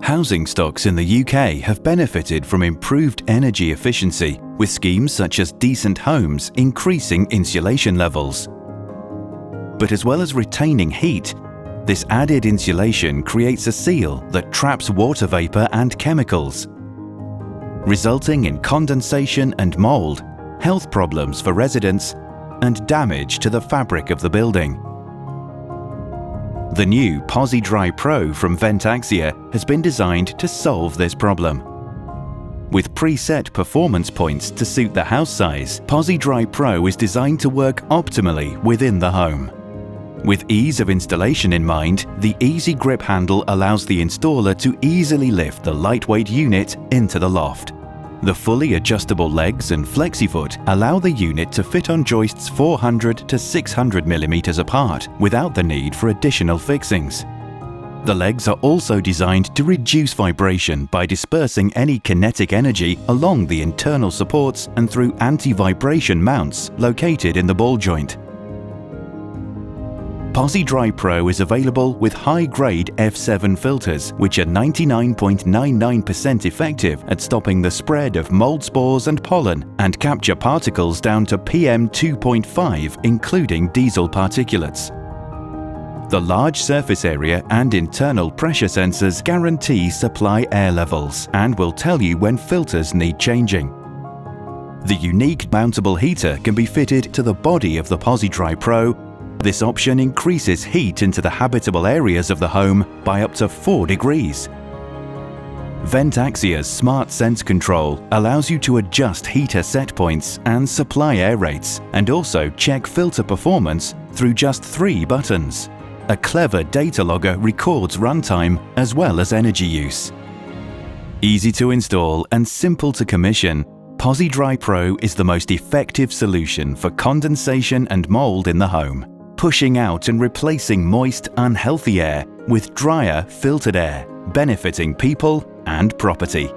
Housing stocks in the UK have benefited from improved energy efficiency, with schemes such as Decent Homes increasing insulation levels. But as well as retaining heat, this added insulation creates a seal that traps water vapour and chemicals, resulting in condensation and mould, health problems for residents, and damage to the fabric of the building. The new PoziDry Pro from Vent-Axia has been designed to solve this problem. With preset performance points to suit the house size, PoziDry Pro is designed to work optimally within the home. With ease of installation in mind, the easy grip handle allows the installer to easily lift the lightweight unit into the loft. The fully adjustable legs and FlexiFoot allow the unit to fit on joists 400 to 600 mm apart without the need for additional fixings. The legs are also designed to reduce vibration by dispersing any kinetic energy along the internal supports and through anti-vibration mounts located in the ball joint. PoziDry Pro is available with high-grade F7 filters, which are 99.99% effective at stopping the spread of mould spores and pollen and capture particles down to PM 2.5, including diesel particulates. The large surface area and internal pressure sensors guarantee supply air levels and will tell you when filters need changing. The unique mountable heater can be fitted to the body of the PoziDry Pro. This option increases heat into the habitable areas of the home by up to 4 degrees. Vent-Axia's Smart Sense control allows you to adjust heater set points and supply air rates, and also check filter performance through just 3 buttons. A clever data logger records runtime as well as energy use. Easy to install and simple to commission, PoziDry Pro is the most effective solution for condensation and mould in the home, pushing out and replacing moist, unhealthy air with drier, filtered air, benefiting people and property.